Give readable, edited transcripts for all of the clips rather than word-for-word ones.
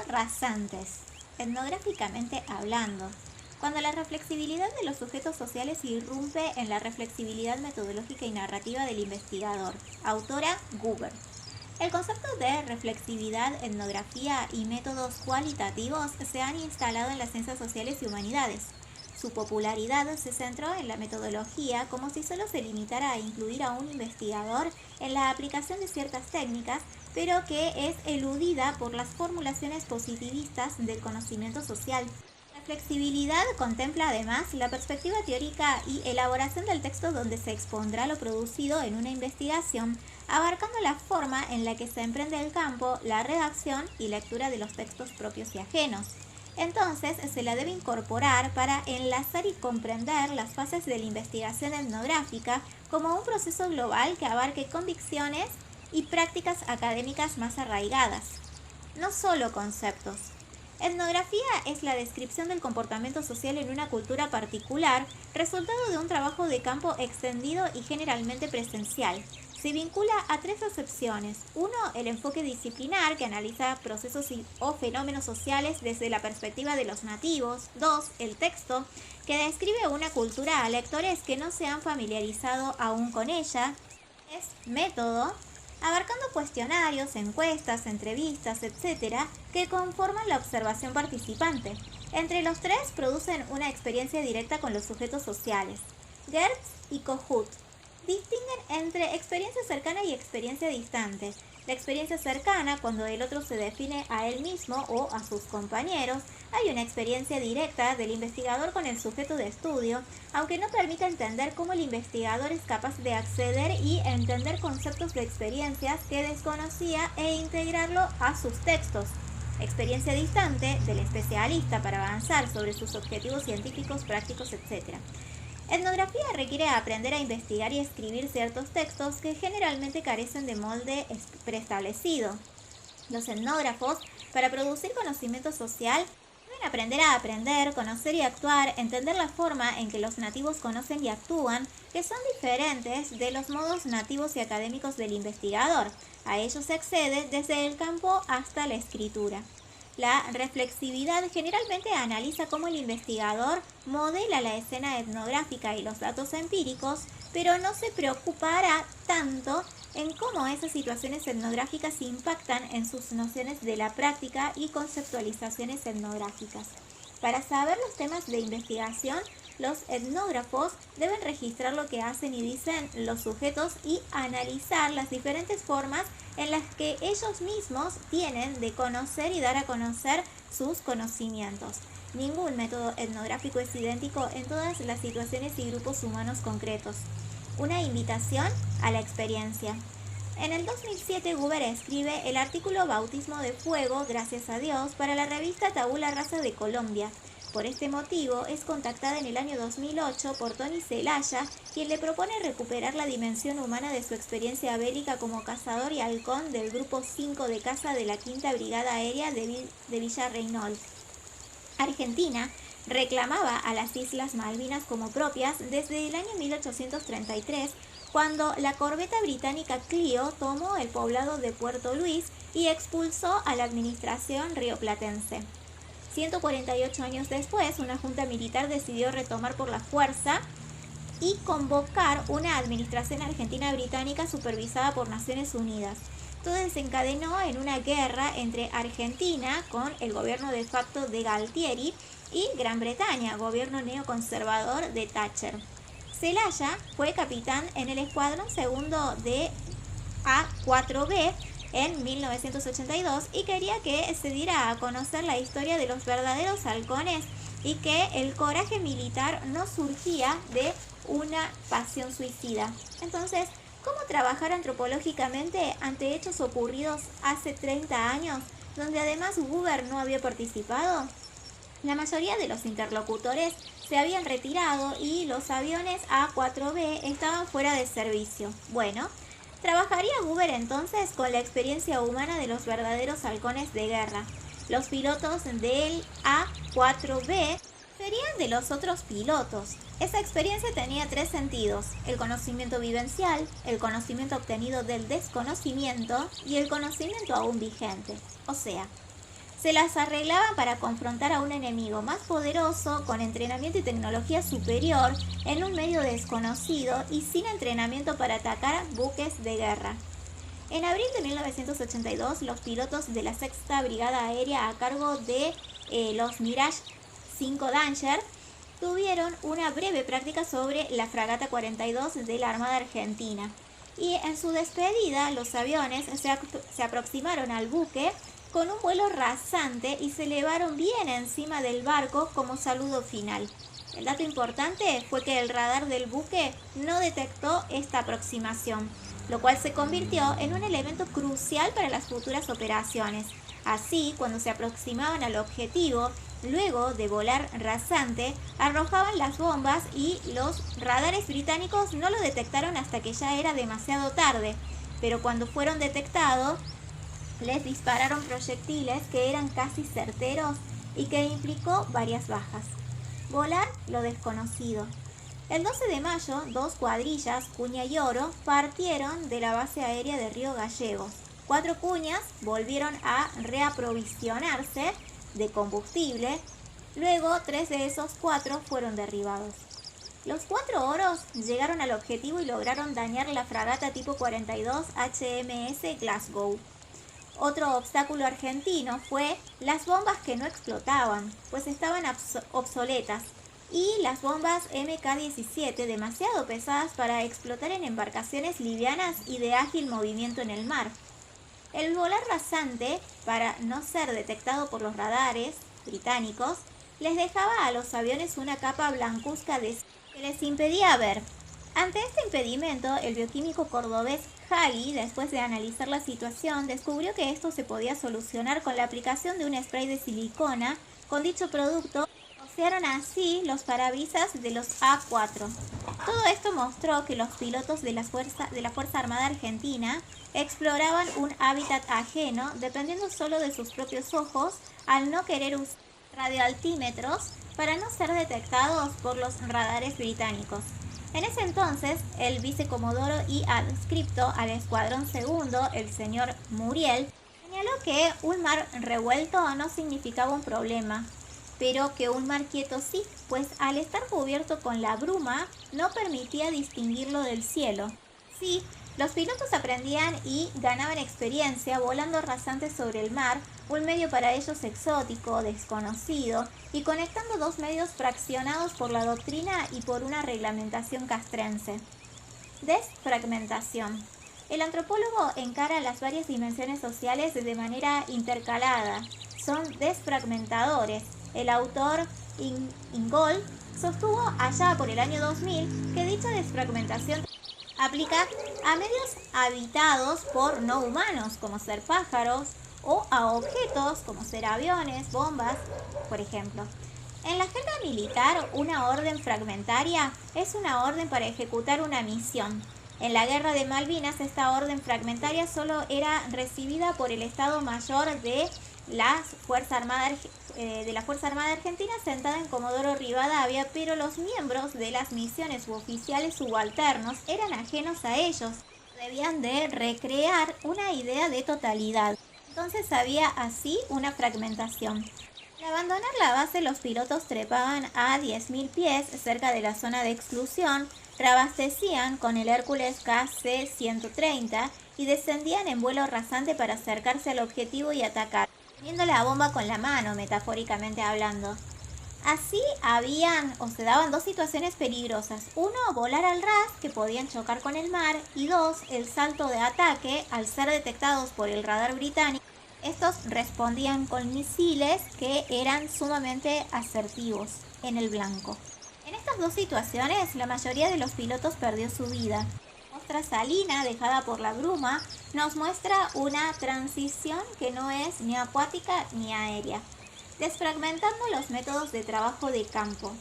rasantes, etnográficamente hablando, cuando la reflexibilidad de los sujetos sociales irrumpe en la reflexibilidad metodológica y narrativa del investigador. Autora Guber. El concepto de reflexividad, etnografía y métodos cualitativos se han instalado en las ciencias sociales y humanidades. Su popularidad se centró en la metodología como si solo se limitara a incluir a un investigador en la aplicación de ciertas técnicas, pero que es eludida por las formulaciones positivistas del conocimiento social. La flexibilidad contempla además la perspectiva teórica y elaboración del texto donde se expondrá lo producido en una investigación, abarcando la forma en la que se emprende el campo, la redacción y lectura de los textos propios y ajenos. Entonces se la debe incorporar para enlazar y comprender las fases de la investigación etnográfica como un proceso global que abarque convicciones y prácticas académicas más arraigadas, no solo conceptos. Etnografía es la descripción del comportamiento social en una cultura particular, resultado de un trabajo de campo extendido y generalmente presencial. Se vincula a tres acepciones. 1. El enfoque disciplinar, que analiza procesos o fenómenos sociales desde la perspectiva de los nativos. 2. El texto, que describe una cultura a lectores que no se han familiarizado aún con ella. 3. Método, abarcando cuestionarios, encuestas, entrevistas, etc., que conforman la observación participante. Entre los tres producen una experiencia directa con los sujetos sociales. Gertz y Kohut distinguen entre experiencia cercana y experiencia distante. La experiencia cercana, cuando el otro se define a él mismo o a sus compañeros, hay una experiencia directa del investigador con el sujeto de estudio, aunque no permita entender cómo el investigador es capaz de acceder y entender conceptos de experiencias que desconocía e integrarlo a sus textos. Experiencia distante del especialista para avanzar sobre sus objetivos científicos, prácticos, etc. Etnografía requiere aprender a investigar y escribir ciertos textos que generalmente carecen de molde preestablecido. Los etnógrafos, para producir conocimiento social, deben aprender a aprender, conocer y actuar, entender la forma en que los nativos conocen y actúan, que son diferentes de los modos nativos y académicos del investigador. A ellos se accede desde el campo hasta la escritura. La reflexividad generalmente analiza cómo el investigador modela la escena etnográfica y los datos empíricos, pero no se preocupará tanto en cómo esas situaciones etnográficas impactan en sus nociones de la práctica y conceptualizaciones etnográficas. Para saber los temas de investigación, los etnógrafos deben registrar lo que hacen y dicen los sujetos y analizar las diferentes formas en las que ellos mismos tienen de conocer y dar a conocer sus conocimientos. Ningún método etnográfico es idéntico en todas las situaciones y grupos humanos concretos. Una invitación a la experiencia. En el 2007, Guber escribe el artículo Bautismo de Fuego, gracias a Dios, para la revista Tabula Rasa de Colombia. Por este motivo, es contactada en el año 2008 por Tony Celaya, quien le propone recuperar la dimensión humana de su experiencia bélica como cazador y halcón del Grupo 5 de caza de la Quinta Brigada Aérea de Villa Reynolds. Argentina reclamaba a las Islas Malvinas como propias desde el año 1833, cuando la corbeta británica Clio tomó el poblado de Puerto Luis y expulsó a la administración rioplatense. 148 años después, una junta militar decidió retomar por la fuerza y convocar una administración argentina-británica supervisada por Naciones Unidas. Todo desencadenó en una guerra entre Argentina, con el gobierno de facto de Galtieri, y Gran Bretaña, gobierno neoconservador de Thatcher. Celaya fue capitán en el escuadrón segundo de A4B en 1982 y quería que se diera a conocer la historia de los verdaderos halcones y que el coraje militar no surgía de una pasión suicida. Entonces, ¿cómo trabajar antropológicamente ante hechos ocurridos hace 30 años, donde además Guber no había participado? La mayoría de los interlocutores se habían retirado y los aviones A4B estaban fuera de servicio. Bueno, trabajaría Guber entonces con la experiencia humana de los verdaderos halcones de guerra. Los pilotos del A4B serían de los otros pilotos. Esa experiencia tenía tres sentidos: el conocimiento vivencial, el conocimiento obtenido del desconocimiento y el conocimiento aún vigente. O sea, Se las arreglaban para confrontar a un enemigo más poderoso, con entrenamiento y tecnología superior, en un medio desconocido y sin entrenamiento para atacar buques de guerra. En abril de 1982, los pilotos de la Sexta Brigada Aérea a cargo de los Mirage 5 Danger tuvieron una breve práctica sobre la fragata 42 de la Armada Argentina. Y en su despedida, los aviones se aproximaron al buque con un vuelo rasante y se elevaron bien encima del barco como saludo final. El dato importante fue que el radar del buque no detectó esta aproximación, lo cual se convirtió en un elemento crucial para las futuras operaciones. Así, cuando se aproximaban al objetivo, luego de volar rasante, arrojaban las bombas y los radares británicos no lo detectaron hasta que ya era demasiado tarde, pero cuando fueron detectados, les dispararon proyectiles que eran casi certeros y que implicó varias bajas. Volar lo desconocido. El 12 de mayo, dos cuadrillas, Cuña y Oro, partieron de la base aérea de Río Gallegos. 4 cuñas volvieron a reaprovisionarse de combustible, luego 3 de esos 4 fueron derribados. Los 4 oros llegaron al objetivo y lograron dañar la fragata tipo 42 HMS Glasgow. Otro obstáculo argentino fue las bombas que no explotaban, pues estaban obsoletas, y las bombas MK-17 demasiado pesadas para explotar en embarcaciones livianas y de ágil movimiento en el mar. El volar rasante, para no ser detectado por los radares británicos, les dejaba a los aviones una capa blancuzca que les impedía ver. Ante este impedimento, el bioquímico cordobés Hagi, después de analizar la situación, descubrió que esto se podía solucionar con la aplicación de un spray de silicona. Con dicho producto, rociaron así los parabrisas de los A4. Todo esto mostró que los pilotos de la Fuerza Armada Argentina exploraban un hábitat ajeno, dependiendo solo de sus propios ojos, al no querer usar radioaltímetros para no ser detectados por los radares británicos. En ese entonces, el vicecomodoro y adscripto al escuadrón segundo, el señor Muriel, señaló que un mar revuelto no significaba un problema, pero que un mar quieto sí, pues al estar cubierto con la bruma no permitía distinguirlo del cielo. Sí, los pilotos aprendían y ganaban experiencia volando rasantes sobre el mar, un medio para ellos exótico, desconocido, y conectando dos medios fraccionados por la doctrina y por una reglamentación castrense. Desfragmentación. El antropólogo encara las varias dimensiones sociales de manera intercalada. Son desfragmentadores. El autor Ingold sostuvo allá por el año 2000 que dicha desfragmentación aplica a medios habitados por no humanos, como ser pájaros, o a objetos, como ser aviones, bombas, por ejemplo. En la jerga militar, una orden fragmentaria es una orden para ejecutar una misión. En la Guerra de Malvinas, esta orden fragmentaria solo era recibida por el Estado Mayor de la Fuerza Armada Argentina, sentada en Comodoro Rivadavia, pero los miembros de las misiones u oficiales subalternos eran ajenos a ellos. Debían de recrear una idea de totalidad. Entonces había así una fragmentación. Al abandonar la base, los pilotos trepaban a 10.000 pies cerca de la zona de exclusión, reabastecían con el Hércules KC-130 y descendían en vuelo rasante para acercarse al objetivo y atacar, teniendo la bomba con la mano, metafóricamente hablando. Así se daban dos situaciones peligrosas. Uno, volar al ras, que podían chocar con el mar, y dos, el salto de ataque, al ser detectados por el radar británico. Estos respondían con misiles que eran sumamente asertivos en el blanco. En estas dos situaciones, la mayoría de los pilotos perdió su vida. La muestra salina, dejada por la bruma, nos muestra una transición que no es ni acuática ni aérea. Desfragmentando los métodos de trabajo de campo.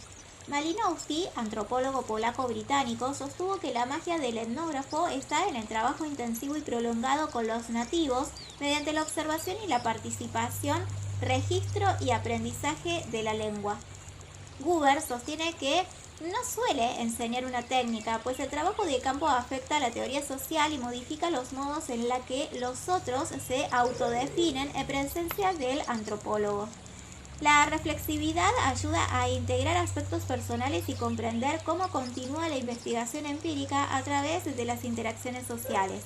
Malinowski, antropólogo polaco-británico, sostuvo que la magia del etnógrafo está en el trabajo intensivo y prolongado con los nativos mediante la observación y la participación, registro y aprendizaje de la lengua. Guber sostiene que no suele enseñar una técnica, pues el trabajo de campo afecta a la teoría social y modifica los modos en la que los otros se autodefinen en presencia del antropólogo. La reflexividad ayuda a integrar aspectos personales y comprender cómo continúa la investigación empírica a través de las interacciones sociales.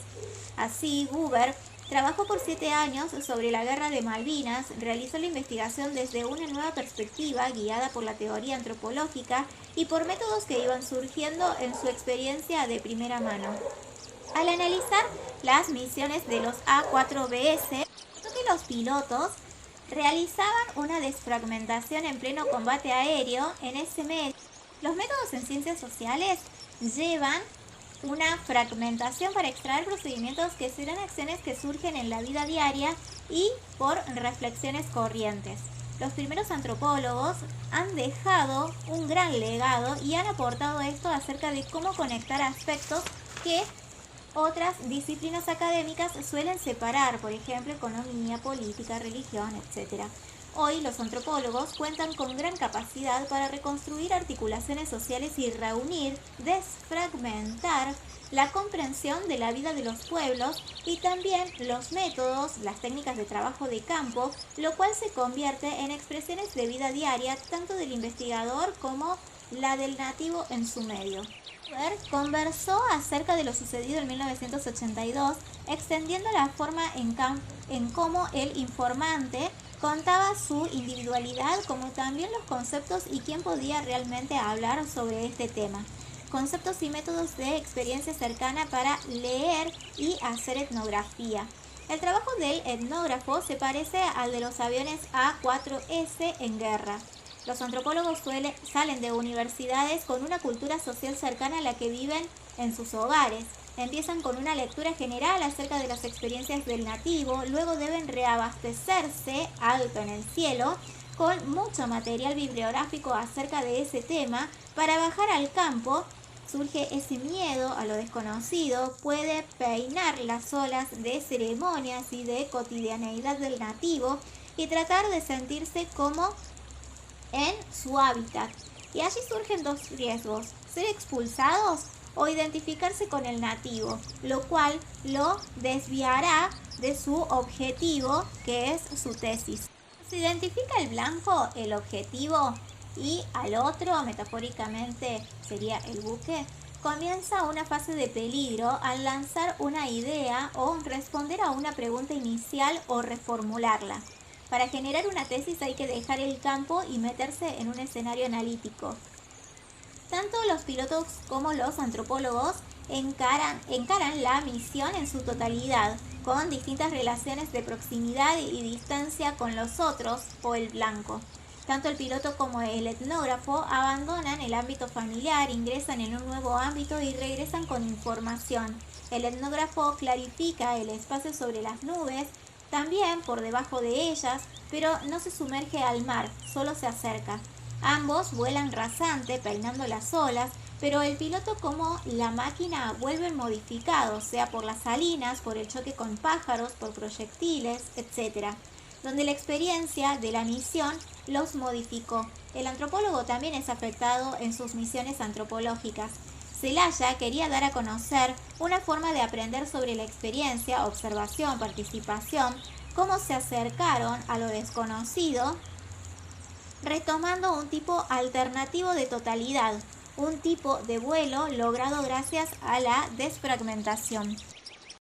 Así, Buber trabajó por 7 años sobre la Guerra de Malvinas, realizó la investigación desde una nueva perspectiva guiada por la teoría antropológica y por métodos que iban surgiendo en su experiencia de primera mano. Al analizar las misiones de los A4BS, notó que los pilotos realizaban una desfragmentación en pleno combate aéreo. En ese medio, los métodos en ciencias sociales llevan una fragmentación para extraer procedimientos que serán acciones que surgen en la vida diaria y por reflexiones corrientes. Los primeros antropólogos han dejado un gran legado y han aportado esto acerca de cómo conectar aspectos que otras disciplinas académicas suelen separar, por ejemplo, economía, política, religión, etc. Hoy los antropólogos cuentan con gran capacidad para reconstruir articulaciones sociales y reunir, desfragmentar la comprensión de la vida de los pueblos y también los métodos, las técnicas de trabajo de campo, lo cual se convierte en expresiones de vida diaria tanto del investigador como la del nativo en su medio. Buber conversó acerca de lo sucedido en 1982, extendiendo la forma en cómo el informante contaba su individualidad, como también los conceptos y quién podía realmente hablar sobre este tema. Conceptos y métodos de experiencia cercana para leer y hacer etnografía. El trabajo del etnógrafo se parece al de los aviones A4S en guerra. Los antropólogos salen de universidades con una cultura social cercana a la que viven en sus hogares. Empiezan con una lectura general acerca de las experiencias del nativo, luego deben reabastecerse, alto en el cielo, con mucho material bibliográfico acerca de ese tema. Para bajar al campo, surge ese miedo a lo desconocido, puede peinar las olas de ceremonias y de cotidianeidad del nativo y tratar de sentirse como en su hábitat. Y allí surgen dos riesgos: ser expulsados o identificarse con el nativo, lo cual lo desviará de su objetivo, que es su tesis. Se identifica el blanco, el objetivo, y al otro, metafóricamente, sería el buque. Comienza una fase de peligro al lanzar una idea o responder a una pregunta inicial o reformularla. Para generar una tesis hay que dejar el campo y meterse en un escenario analítico. Tanto los pilotos como los antropólogos encaran la misión en su totalidad, con distintas relaciones de proximidad y distancia con los otros o el blanco. Tanto el piloto como el etnógrafo abandonan el ámbito familiar, ingresan en un nuevo ámbito y regresan con información. El etnógrafo clarifica el espacio sobre las nubes, también por debajo de ellas, pero no se sumerge al mar, solo se acerca. Ambos vuelan rasante, peinando las olas, pero el piloto como la máquina vuelven modificados, sea por las salinas, por el choque con pájaros, por proyectiles, etc., donde la experiencia de la misión los modificó. El antropólogo también es afectado en sus misiones antropológicas. Celaya quería dar a conocer una forma de aprender sobre la experiencia, observación, participación, cómo se acercaron a lo desconocido, retomando un tipo alternativo de totalidad, un tipo de vuelo logrado gracias a la desfragmentación.